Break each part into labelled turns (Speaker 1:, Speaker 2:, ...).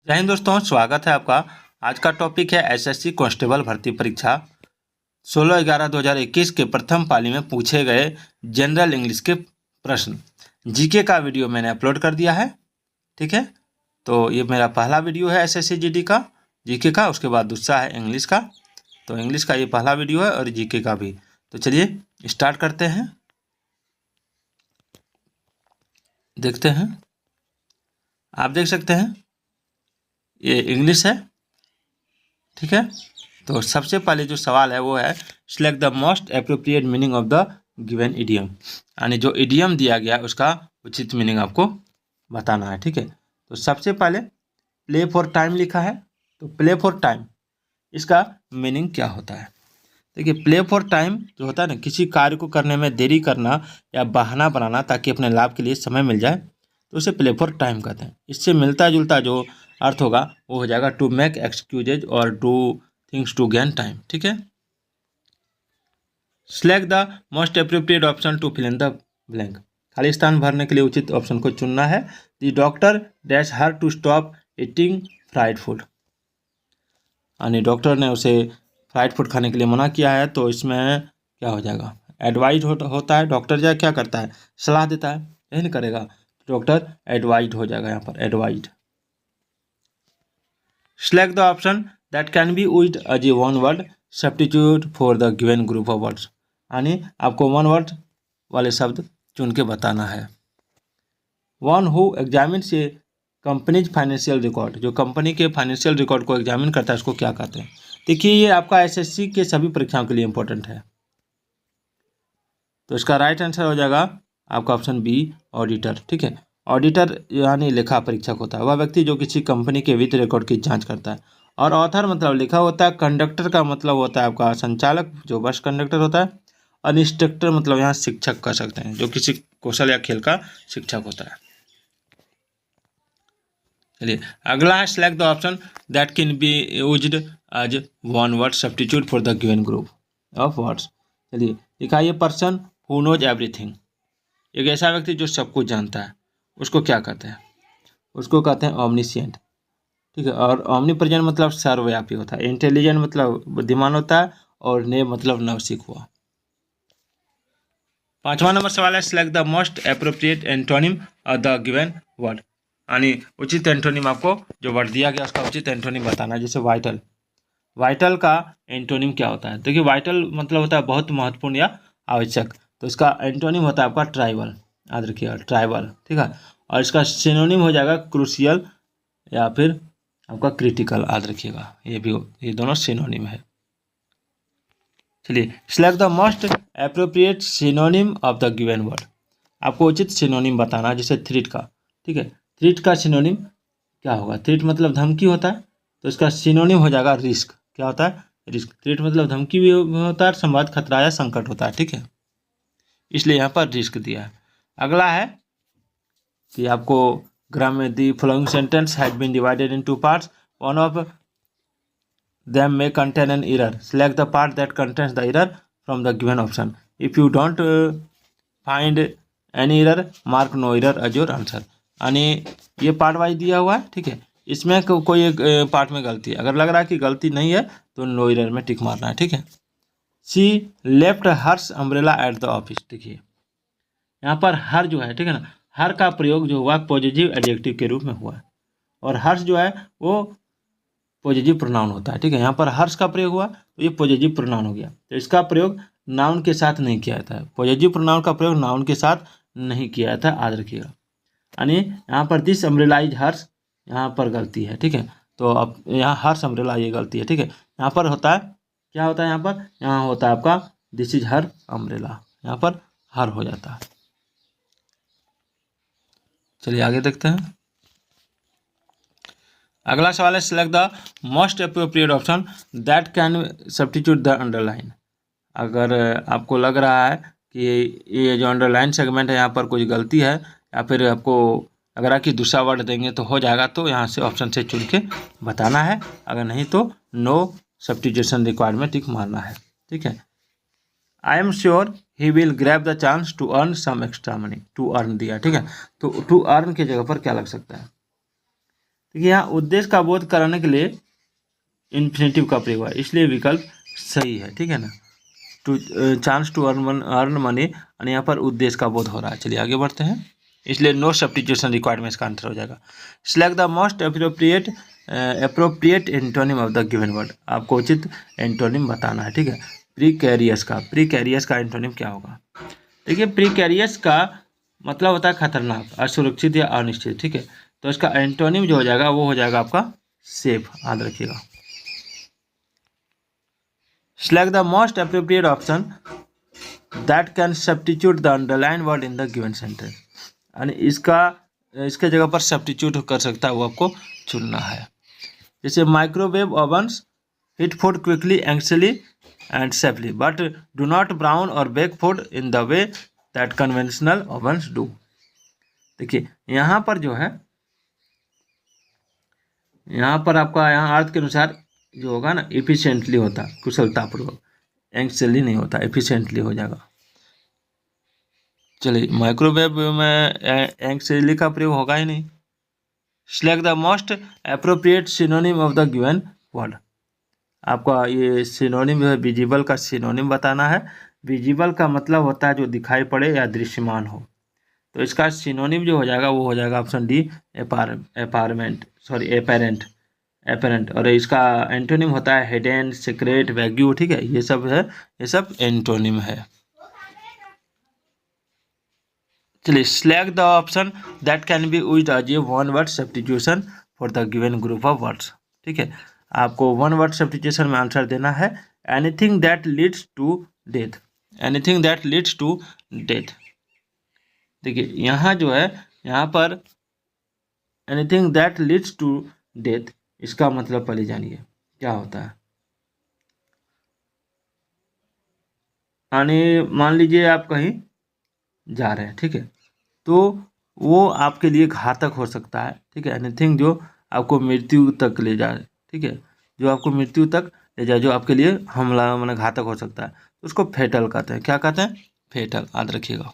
Speaker 1: जय हिंद दोस्तों, स्वागत है आपका। आज का टॉपिक है एसएससी कांस्टेबल भर्ती परीक्षा 16/11/2021 के प्रथम पाली में पूछे गए जनरल इंग्लिश के प्रश्न। जीके का वीडियो मैंने अपलोड कर दिया है। ठीक है, तो ये मेरा पहला वीडियो है एसएससी जीडी का, जीके का। उसके बाद दूसरा है इंग्लिश का। तो इंग्लिश का ये पहला वीडियो है और जीके का भी। तो चलिए स्टार्ट करते हैं, देखते हैं। आप देख सकते हैं ये इंग्लिश है। ठीक है, तो सबसे पहले जो सवाल है वो है select the most appropriate meaning of the given idiom. यानी जो इडियम दिया गया उसका उचित मीनिंग आपको बताना है। ठीक है, तो सबसे पहले प्ले फॉर टाइम लिखा है। तो प्ले फॉर टाइम इसका मीनिंग क्या होता है? देखिए, प्ले फॉर टाइम जो होता है ना, किसी कार्य को करने में देरी करना या बहाना बनाना ताकि अपने लाभ के लिए समय मिल जाए, तो उसे प्ले फॉर टाइम कहते हैं। इससे मिलता जुलता जो अर्थ होगा वो हो जाएगा टू मेक एक्सक्यूजेज और do things to gain time. ठीक है, select the most appropriate option to fill in the blank. खाली स्थान भरने के लिए उचित ऑप्शन को चुनना है। The doctor dash her to stop eating fried food. यानी डॉक्टर ने उसे फ्राइड फूड खाने के लिए मना किया है, तो इसमें क्या हो जाएगा? एडवाइज होता है। डॉक्टर जो क्या करता है, सलाह देता है, यही नहीं करेगा। डॉक्टर एडवाइज हो जाएगा यहाँ पर, advise. Select the option that can be used as a one word substitute for the given group of words। यानी आपको वन वर्ड वाले शब्द चुन के बताना है। One who examines A companies financial record, जो कंपनी के फाइनेंशियल रिकॉर्ड को एग्जामिन करता है उसको क्या कहते हैं? देखिए, ये आपका एसएससी के सभी परीक्षाओं के लिए इंपॉर्टेंट है। तो इसका राइट आंसर हो जाएगा आपका ऑप्शन बी, ऑडिटर। ठीक है, ऑडिटर यानी लेखा परीक्षक होता है वह व्यक्ति जो किसी कंपनी के वित्त रिकॉर्ड की जांच करता है। और ऑथर मतलब लिखा होता है। कंडक्टर का मतलब होता है आपका संचालक, जो बस कंडक्टर होता है। और इंस्ट्रक्टर मतलब यहाँ शिक्षक कह सकते हैं, जो किसी कौशल या खेल का शिक्षक होता है। चलिए अगला है select the option that can be used as one word substitute for the given group of words. चलिए लिखा, ये पर्सन हु नोज एवरीथिंग। एक ऐसा व्यक्ति जो सब कुछ जानता है, उसको क्या कहते हैं? उसको कहते हैं ऑमनिशिएंट। ठीक है, और ऑमनीप्रेजेंट मतलब सर्वव्यापी होता है। इंटेलिजेंट मतलब बुद्धिमान होता है। और ने मतलब नवसिख हुआ। 5वां नंबर सवाल है select the most appropriate antonym of the given word. यानी उचित एंटोनिम, आपको जो वर्ड दिया गया उसका उचित एंटोनिम बताना है। जैसे वाइटल, वाइटल का एंटोनिम क्या होता है? देखिए, वाइटल मतलब होता है बहुत महत्वपूर्ण या आवश्यक। तो इसका एंटोनिम होता है आपका ट्राइबल। याद रखिएगा, ट्राइबल। ठीक है, और इसका सिनोनिम हो जाएगा क्रूशियल या फिर आपका क्रिटिकल। याद रखिएगा, ये दोनों सिनोनिम है। चलिए select the most appropriate synonym of the given word. आपको उचित सिनोनिम बताना है। जैसे थ्रेट का, ठीक है, थ्रेट का सिनोनिम क्या होगा? थ्रेट मतलब धमकी होता है, तो इसका सिनोनिम हो जाएगा रिस्क। क्या होता है? रिस्क। थ्रेट मतलब धमकी भी होता है, संवाद, खतरा या संकट होता है। ठीक है, इसलिए यहाँ पर रिस्क दिया है। अगला है कि आपको ग्राम में the following sentence has been divided in two parts, one of them may contain an error. Select the part that contains the error from the given option. If you don't find any error, mark no error as your answer। यानी ये part wise दिया हुआ है। ठीक है, इसमें कोई एक पार्ट में गलती है, अगर लग रहा है कि गलती नहीं है तो नो एरर में टिक मारना है। ठीक है, she left hers umbrella at the office. देखिए यहाँ पर हर जो है, ठीक है ना, हर का प्रयोग जो हुआ पॉजिटिव एडजेक्टिव के रूप में हुआ है। और हर्ष जो है वो पॉजिटिव प्रोनाउन होता है। ठीक है, यहाँ पर हर्ष का प्रयोग हुआ तो ये पॉजिटिव प्रोनाउन हो गया। तो इसका प्रयोग नाउन के साथ नहीं किया जाता है। पॉजिटिव प्रोनाउन का प्रयोग नाउन के साथ नहीं किया जाता है, याद रखिएगा। यानी यहाँ पर दिस अम्ब्रेला इज हर्ष, यहाँ पर गलती है। ठीक है, तो अब यहाँ हर्ष अम्ब्रेला ये गलती है। ठीक है, यहाँ पर होता है, क्या होता है यहाँ पर? यहाँ होता है आपका दिस इज हर अम्ब्रेला, यहाँ पर हर हो जाता है। चलिए आगे देखते हैं। अगला सवाल है select the most appropriate option that can substitute the underline. अगर आपको लग रहा है कि ये जो अंडरलाइन सेगमेंट है यहाँ पर कुछ गलती है, या फिर आपको अगर आप दूसरा वर्ड देंगे तो हो जाएगा, तो यहाँ से ऑप्शन से चुन के बताना है। अगर नहीं तो नो सब्स्टिट्यूशन रिक्वायर्ड में टिक मारना है। ठीक है, I am sure he will grab the chance to earn some extra money. To earn दिया, ठीक है, तो टू अर्न की जगह पर क्या लग सकता है? देखिए यहाँ उद्देश्य का बोध कराने के लिए इन्फिनेटिव का प्रयोग है, इसलिए विकल्प सही है, ठीक है ना। To chance to earn money, और यहाँ पर उद्देश्य का बोध हो रहा है। चलिए आगे बढ़ते हैं, इसलिए नो सब्स्टिट्यूशन रिक्वायर्ड में इसका आंसर हो जाएगा। Select the most appropriate antonym of the given word, आपको उचित एंटोनिम बताना है, ठीक है। प्रीकैरियस का एंटोनिम क्या होगा? देखिए प्रीकैरियस का मतलब होता है खतरनाक, असुरक्षित या अनिश्चित, ठीक है। तो इसका एंटोनिम जो हो जाएगा वो हो जाएगा आपका सेफ, याद रखिएगा। Select the most appropriate option that can substitute the underlined word in the given sentence, यानी इसके जगह पर सब्स्टिट्यूट कर सकता है, वो आपको चुनना है। जैसे microwave ovens heat food quickly, evenly and safely, but do not brown or bake food in the way that conventional ovens do. देखिए यहाँ पर जो है, यहाँ पर आपका यहाँ अर्थ के अनुसार जो होगा ना, इफिशिएंटली होता, कुशलतापूर्वक, एंक्सली नहीं होता, एफिशिएंटली हो जाएगा। चलिए माइक्रोवेव में एंक्सली का प्रयोग होगा ही नहीं। Select the most appropriate synonym of the given word, आपका ये सिनोनिम जो है विजिबल का सिनोनिम बताना है। विजिबल का मतलब होता है जो दिखाई पड़े या दृश्यमान हो, तो इसका सिनोनिम जो हो जाएगा वो हो जाएगा ऑप्शन डी, एपेरेंट। और इसका एंटोनिम होता है हिडन, सीक्रेट, वैग्यू, ठीक है। ये सब एंटोनिम है। चलिए select the option that can be used as a one word substitution for the given group of words, ठीक है। आपको वन वर्ड सब्स्टिट्यूशन में आंसर देना है anything that leads to death, anything that leads to death. देखिए यहाँ जो है, यहाँ पर anything that leads to death, इसका मतलब पहले जानिए क्या होता है। यानी मान लीजिए आप कहीं जा रहे हैं, ठीक है, तो वो आपके लिए घातक हो सकता है, ठीक है। एनीथिंग जो आपको मृत्यु तक ले जाए, ठीक है, जो आपको मृत्यु तक ले जाए, जो आपके लिए हमला माने घातक हो सकता है, तो उसको फेटल कहते हैं। क्या कहते हैं? फेटल, याद रखिएगा।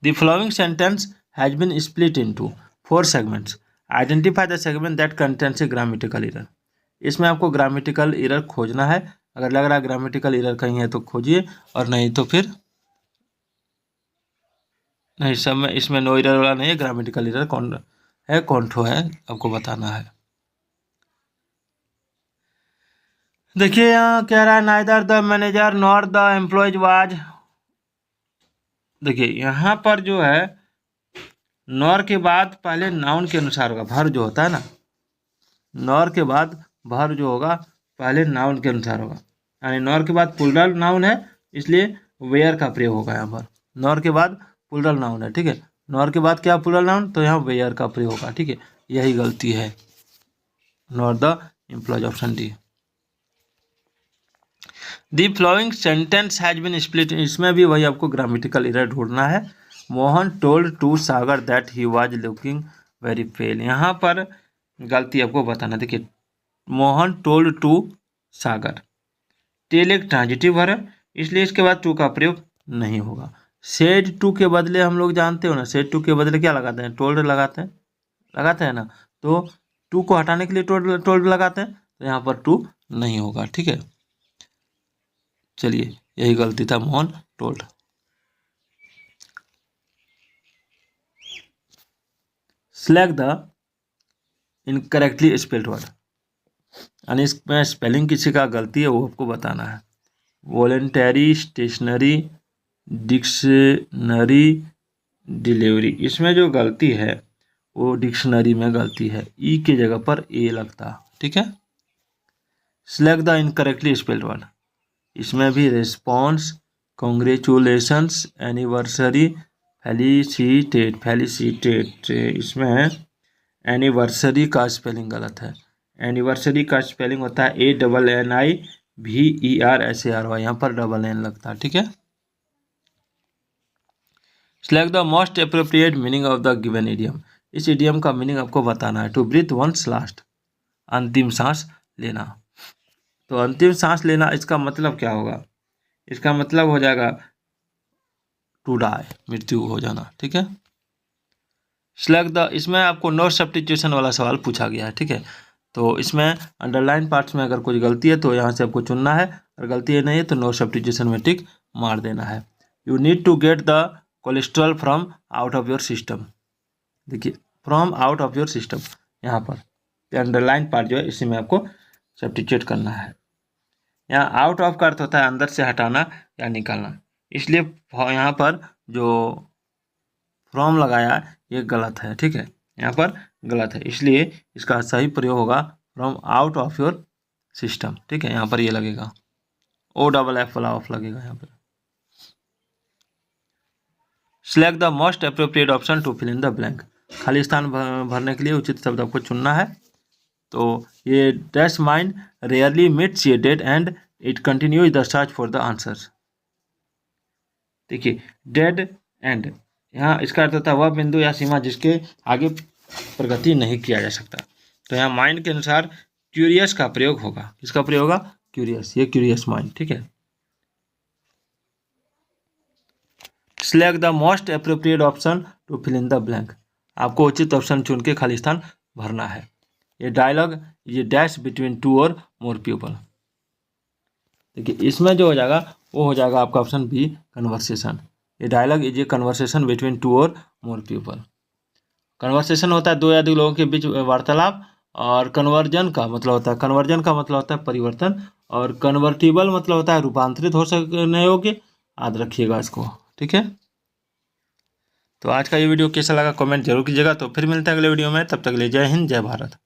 Speaker 1: The following sentence has been split into 4 segments, identify the segment that contains a grammatical error. इसमें आपको ग्रामेटिकल एरर खोजना है। अगर लग रहा है ग्रामेटिकल एरर कहीं है तो खोजिए, और नहीं तो फिर नहीं, सब में इसमें नो एरर वाला नहीं है, ग्रामेटिकल एरर कौन ठो है आपको बताना है। देखिए यहाँ कह रहा है neither the manager nor the employees was. देखिए यहाँ पर जो है नॉर के बाद पहले नाउन के अनुसार होगा, भर जो होता है ना, नॉर के बाद भर जो होगा पहले नाउन के अनुसार होगा। यानी नॉर के बाद प्लूरल नाउन है, इसलिए वेयर का प्रयोग होगा यहाँ पर। नॉर के बाद प्लूरल नाउन है, ठीक है। नॉर के बाद क्या प्लूरल नाउन, तो यहाँ वेयर का प्रयोग होगा, ठीक है। यही गलती है, nor the employees, option D. The following sentence has been split, इसमें भी वही आपको ग्रामेटिकल एरर ढूंढना है। Mohan told to Sagar that he was looking very pale, यहाँ पर गलती आपको बताना। देखिए Mohan told to Sagar, tell एक ट्रांजिटिव वर्ब है, इसलिए इसके बाद टू का प्रयोग नहीं होगा। सेड टू के बदले हम लोग जानते हो ना, सेड टू के बदले क्या लगाते हैं? टोल्ड लगाते हैं ना। तो टू को हटाने के लिए टोल्ड लगाते हैं, तो यहाँ पर टू नहीं होगा, ठीक है। चलिए यही गलती था, Mohan told. Select the incorrectly spelled word, यानी इसमें स्पेलिंग किसी का गलती है वो आपको बताना है। वॉलेंटरी, स्टेशनरी, डिक्शनरी, डिलीवरी, इसमें जो गलती है वो डिक्शनरी में गलती है, ई के जगह पर ए लगता, ठीक है। Select the incorrectly spelled word, इसमें भी रिस्पॉन्स, कॉन्ग्रेचुलेशंस, एनिवर्सरी, फेलिसिटेट, इसमें एनिवर्सरी का स्पेलिंग गलत है। एनिवर्सरी का स्पेलिंग होता है ANNIVERSARY, यहाँ पर डबल एन लगता है, ठीक है। Select the most appropriate meaning of the given idiom, इस इडियम का मीनिंग आपको बताना है। टू ब्रीथ वंस लास्ट, अंतिम सांस लेना। तो अंतिम सांस लेना, इसका मतलब क्या होगा? इसका मतलब हो जाएगा टू डाई, मृत्यु हो जाना, ठीक है। सिलेक्ट द, इसमें आपको नो सब्स्टिट्यूशन वाला सवाल पूछा गया है, ठीक है। तो इसमें अंडरलाइन पार्ट्स में अगर कुछ गलती है तो यहाँ से आपको चुनना है, अगर गलती नहीं है तो नो सब्स्टिट्यूशन में टिक मार देना है। You need to get the cholesterol from out of your system. देखिए from out of your system, यहाँ पर अंडरलाइन पार्ट जो है इसी में आपको सब्स्टिट्यूट करना है। यहाँ आउट ऑफ का अर्थ होता है अंदर से हटाना या निकालना, इसलिए यहाँ पर जो फ्रॉम लगाया ये गलत है, ठीक है, यहाँ पर गलत है, इसलिए इसका सही प्रयोग होगा from out of your system, ठीक है। यहाँ पर ये लगेगा OFF वाला ऑफ लगेगा यहाँ पर। Select the most appropriate option to fill in the blank. खाली स्थान भरने के लिए उचित शब्द आपको चुनना है। तो ये डैश माइंड रेयरली मीट्स ये dead and it continues the search for the answers. देखिए डेड एंड, यहाँ इसका अर्थ होता है वह बिंदु या सीमा जिसके आगे प्रगति नहीं किया जा सकता। तो यहाँ माइंड के अनुसार क्यूरियस का प्रयोग होगा। किसका प्रयोग होगा? क्यूरियस, ये क्यूरियस माइंड, ठीक है। Select the most appropriate option to fill in the blank. आपको उचित ऑप्शन चुन के खाली स्थान भरना है। ये डायलॉग, ये dash between two or more people. देखिए इसमें जो हो जाएगा वो हो जाएगा आपका ऑप्शन बी, कन्वर्सेशन। ये dialogue is a conversation between two or more people. Conversation होता है दो या अधिक लोगों के बीच वार्तालाप, और कन्वर्जन का मतलब होता है परिवर्तन, और कन्वर्टिबल मतलब होता है रूपांतरित हो सकने योग्य। याद रखिएगा इसको, ठीक है। तो आज का ये वीडियो कैसा लगा कमेंट जरूर कीजिएगा। तो फिर मिलते हैं अगले वीडियो में, तब तक के लिए जय हिंद, जय भारत।